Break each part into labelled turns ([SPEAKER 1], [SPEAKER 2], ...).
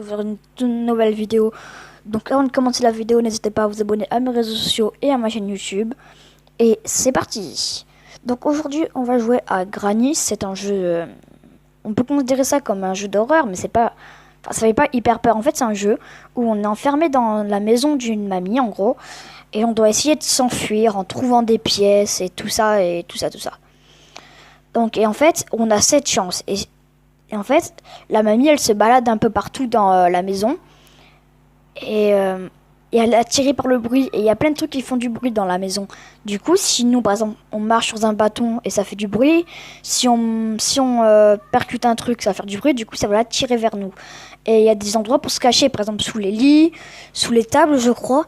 [SPEAKER 1] vers une toute nouvelle vidéo. Donc avant de commencer la vidéo, n'hésitez pas à vous abonner à mes réseaux sociaux et à ma chaîne YouTube. Et c'est parti. Donc aujourd'hui, on va jouer à Granny. C'est un jeu... on peut considérer ça comme un jeu d'horreur, mais c'est pas... Enfin, ça fait pas hyper peur. En fait, c'est un jeu où on est enfermé dans la maison d'une mamie, en gros. Et on doit essayer de s'enfuir en trouvant des pièces et tout ça, et tout ça, tout ça. Donc, et en fait, on a cette chance. Et en fait, la mamie, elle se balade un peu partout dans la maison. Et elle est attirée par le bruit. Et il y a plein de trucs qui font du bruit dans la maison. Du coup, si nous, par exemple, on marche sur un bâton et ça fait du bruit, si on percute un truc, ça va faire du bruit, du coup, ça va l'attirer vers nous. Et il y a des endroits pour se cacher, par exemple, sous les lits, sous les tables, je crois.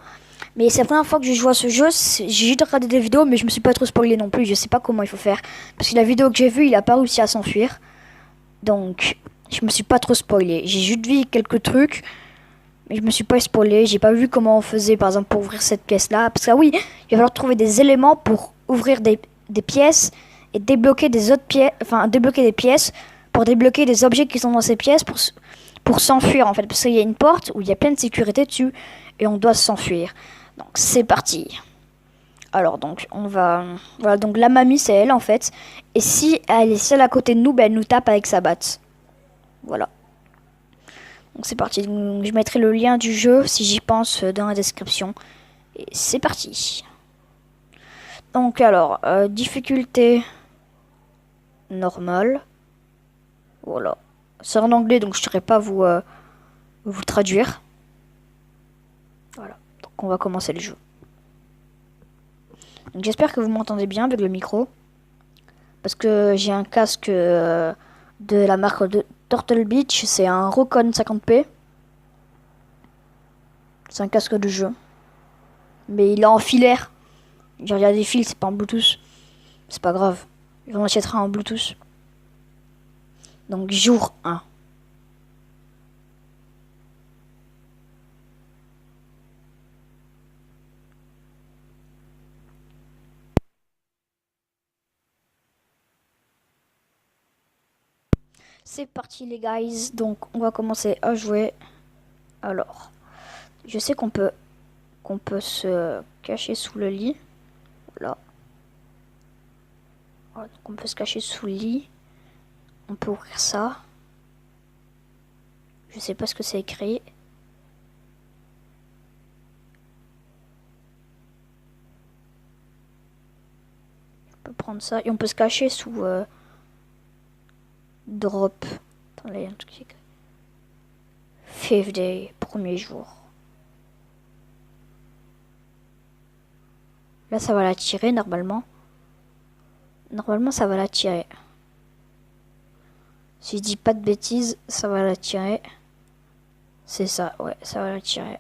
[SPEAKER 1] Mais c'est la première fois que je joue à ce jeu. J'ai juste regardé des vidéos, mais je me suis pas trop spoilé non plus. Je sais pas comment il faut faire. Parce que la vidéo que j'ai vue, il a pas réussi à s'enfuir. Donc, je me suis pas trop spoilé. J'ai juste vu quelques trucs, mais je me suis pas spoilé. J'ai pas vu comment on faisait, par exemple, pour ouvrir cette pièce-là. Parce que oui, il va falloir trouver des éléments pour ouvrir des pièces et débloquer des autres pièces. Enfin, débloquer des pièces pour débloquer des objets qui sont dans ces pièces pour s'enfuir, en fait. Parce qu'il y a une porte où il y a plein de sécurité dessus et on doit s'enfuir. Donc, c'est parti. Alors, donc, on va... Voilà, donc la mamie, c'est elle, en fait. Et si elle est seule à côté de nous, ben, elle nous tape avec sa batte. Voilà. Donc, c'est parti. Donc, je mettrai le lien du jeu, si j'y pense, dans la description. Et c'est parti. Donc, alors, difficulté normale. Voilà. C'est en anglais, donc je ne saurais pas vous traduire. Voilà. Donc, on va commencer le jeu. J'espère que vous m'entendez bien avec le micro. Parce que j'ai un casque de la marque de Turtle Beach. C'est un Rocon 50p. C'est un casque de jeu. Mais il est en filaire. Il y a des fils, c'est pas en Bluetooth. C'est pas grave. On achètera en Bluetooth. Donc jour 1. C'est parti les guys, donc on va commencer à jouer. Alors, je sais qu'on peut se cacher sous le lit. Voilà. Voilà, donc on peut se cacher sous le lit. On peut ouvrir ça. Je sais pas ce que c'est écrit. On peut prendre ça et on peut se cacher sous drop. Attendez, il y a un truc qui est écrit. Fifth day, premier jour. Là, ça va l'attirer normalement. Normalement, ça va l'attirer. Si je dis pas de bêtises, ça va l'attirer. C'est ça, ouais, ça va l'attirer.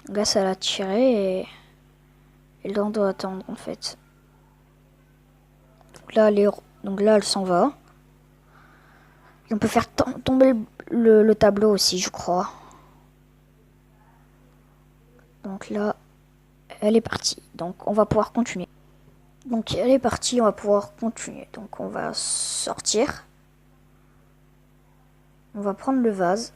[SPEAKER 1] Là, ça l'a attiré et là, on doit attendre en fait. Donc là, elle s'en va. Et on peut faire tomber le tableau aussi, je crois. Donc là, elle est partie. Donc on va pouvoir continuer. Donc elle est partie, on va pouvoir continuer. Donc on va sortir. On va prendre le vase.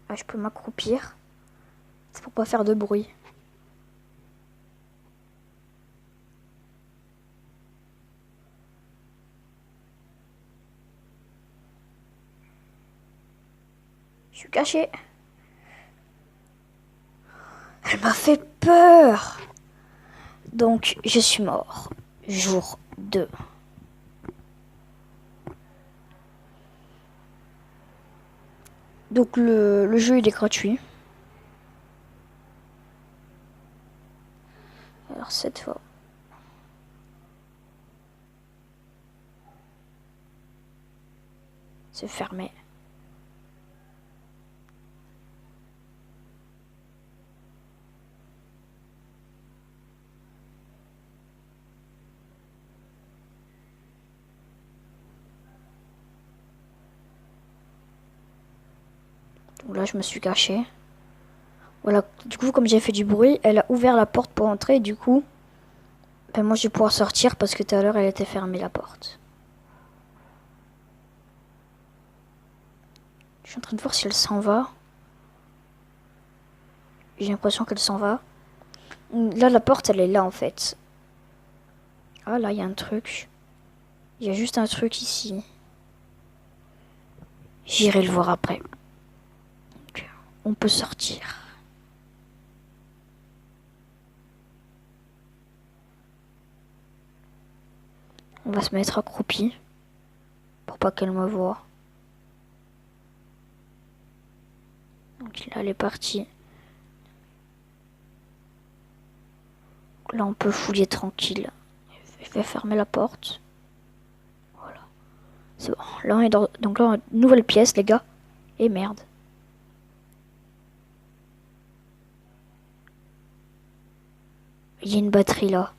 [SPEAKER 1] Ah, je peux m'accroupir. C'est pour pas faire de bruit. Je suis caché. Elle m'a fait peur. Donc, je suis mort. Jour 2. Donc, le jeu, il est gratuit. Alors, cette fois... c'est fermé. Donc là, je me suis caché. Voilà, du coup, comme j'ai fait du bruit, elle a ouvert la porte pour entrer, et du coup, Ben, moi, je vais pouvoir sortir parce que tout à l'heure, elle était fermée, la porte. Je suis en train de voir si elle s'en va. J'ai l'impression qu'elle s'en va. Là, la porte, elle est là, en fait. Ah, là, il y a un truc. Il y a juste un truc ici. J'irai le voir après. Donc, on peut sortir. On va se mettre accroupi. Pour pas qu'elle me voie. Donc là, elle est partie. Là, on peut fouiller tranquille. Je vais fermer la porte. Voilà. C'est bon. Là, on est dans... Donc là, une nouvelle pièce, les gars. Et merde. Il y a une batterie là.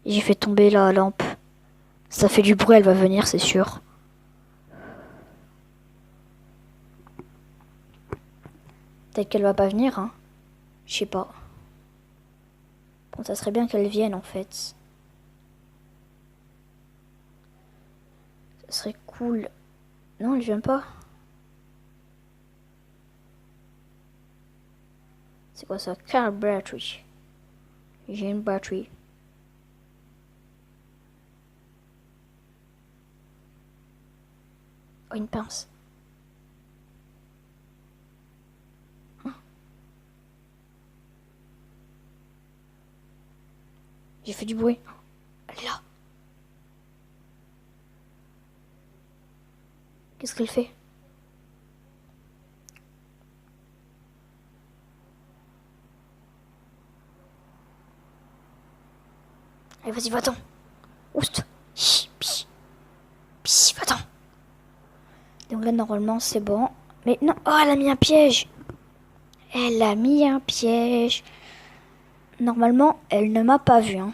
[SPEAKER 1] J'ai fait tomber la lampe. Ça fait du bruit, elle va venir, c'est sûr. Peut-être qu'elle va pas venir, hein. Je sais pas. Bon, ça serait bien qu'elle vienne, en fait. Ça serait cool. Non, elle vient pas. C'est quoi ça? Car battery. J'ai une batterie. Oh, une pince. J'ai fait du bruit. Elle est là. Qu'est-ce qu'elle fait? Allez, vas-y, va-t'en. Oust. Va-t'en. Donc là, normalement, c'est bon. Mais non. Oh, elle a mis un piège. Elle a mis un piège. Normalement, elle ne m'a pas vu, hein.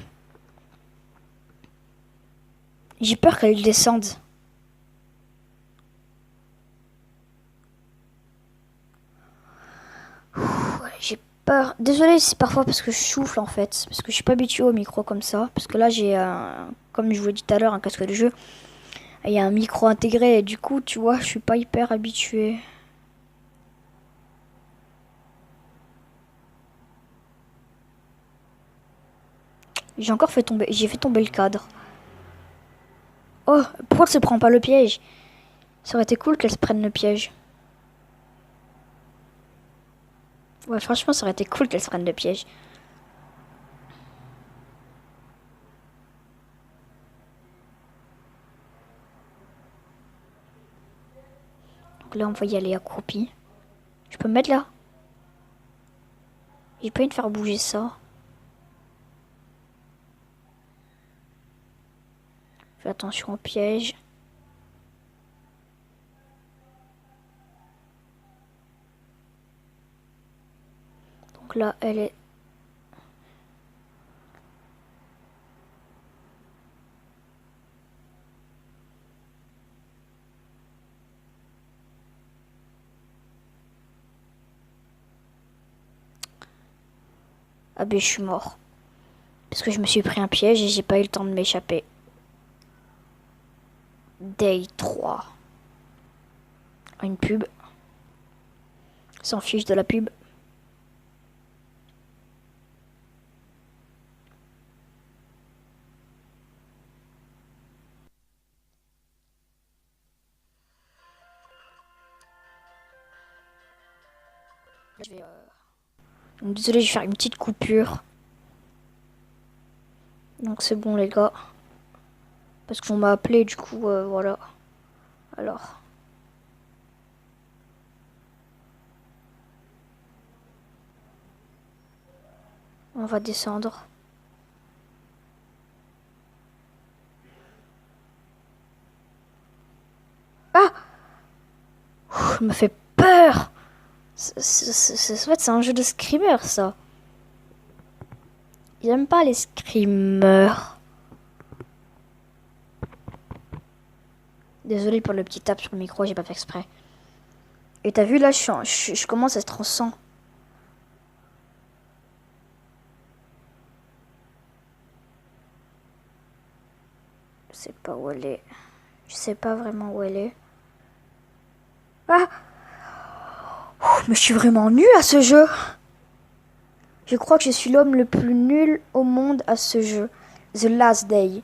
[SPEAKER 1] J'ai peur qu'elle descende. Ouais, j'ai peur. Désolée, c'est parfois parce que je souffle en fait. Parce que je suis pas habituée au micro comme ça. Parce que là, j'ai un, comme je vous l'ai dit tout à l'heure, un casque de jeu. Il y a un micro intégré et du coup, tu vois, je suis pas hyper habituée. J'ai fait tomber le cadre. Oh, pourquoi elle se prend pas le piège? Ça aurait été cool qu'elle se prenne le piège. Ouais, franchement, ça aurait été cool qu'elle se prenne le piège. Donc là, on va y aller accroupi. Je peux me mettre là? J'ai pas envie de faire bouger ça. Fais attention au piège. Donc là, elle est... Ah ben, je suis mort. Parce que je me suis pris un piège et j'ai pas eu le temps de m'échapper. Day 3. Une pub. S'en fiche de la pub. Donc, désolé, je vais faire une petite coupure. Donc c'est bon les gars. Parce qu'on m'a appelé du coup, voilà. Alors. On va descendre. Ah! Ça me fait peur! C'est un jeu de screamer ça. J'aime pas les screamers. Désolé pour le petit tape sur le micro, j'ai pas fait exprès. Et t'as vu là, je commence à être en sang. sais pas où elle est. Je sais pas vraiment où elle est. Ah! Mais je suis vraiment nulle à ce jeu. Je crois que je suis l'homme le plus nul au monde à ce jeu. The Last Day.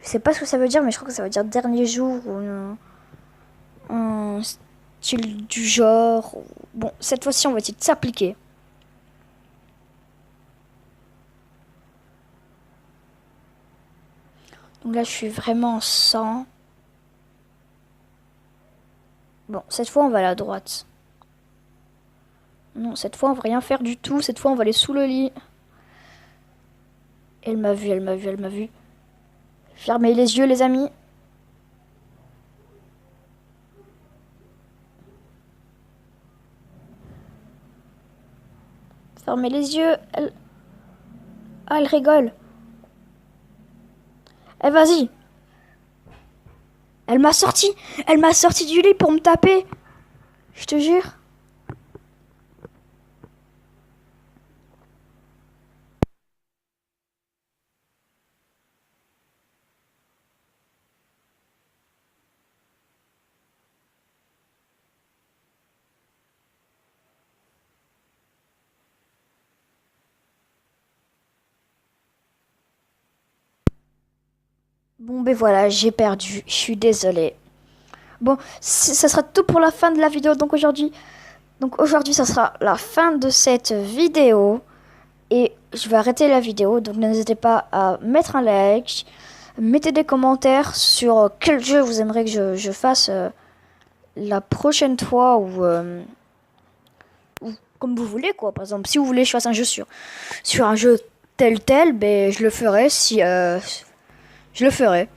[SPEAKER 1] Je sais pas ce que ça veut dire, mais je crois que ça veut dire dernier jour ou un style du genre. Bon, cette fois-ci, on va essayer de s'appliquer. Donc là, je suis vraiment sans. Bon, cette fois, on va aller à droite. Non, cette fois, on va rien faire du tout. Cette fois, on va aller sous le lit. Elle m'a vu, elle m'a vu, elle m'a vu. Fermez les yeux, les amis. Fermez les yeux. Ah, elle rigole. Eh, vas-y. Elle m'a sorti. Elle m'a sorti du lit pour me taper. Je te jure. Bon, ben voilà, j'ai perdu. Je suis désolée. Bon, ça sera tout pour la fin de la vidéo. Donc aujourd'hui, ça sera la fin de cette vidéo. Et je vais arrêter la vidéo. Donc n'hésitez pas à mettre un like. Mettez des commentaires sur quel jeu vous aimeriez que je fasse la prochaine fois ou comme vous voulez quoi. Par exemple, si vous voulez que je fasse un jeu sur un jeu tel, ben je le ferai si je le ferai.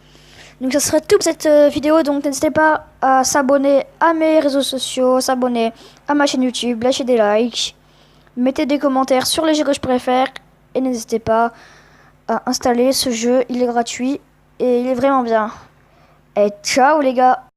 [SPEAKER 1] Donc ça serait tout pour cette vidéo. Donc n'hésitez pas à s'abonner à mes réseaux sociaux, s'abonner à ma chaîne YouTube, lâcher des likes, mettez des commentaires sur les jeux que je préfère et n'hésitez pas à installer ce jeu. Il est gratuit et il est vraiment bien. Et ciao les gars!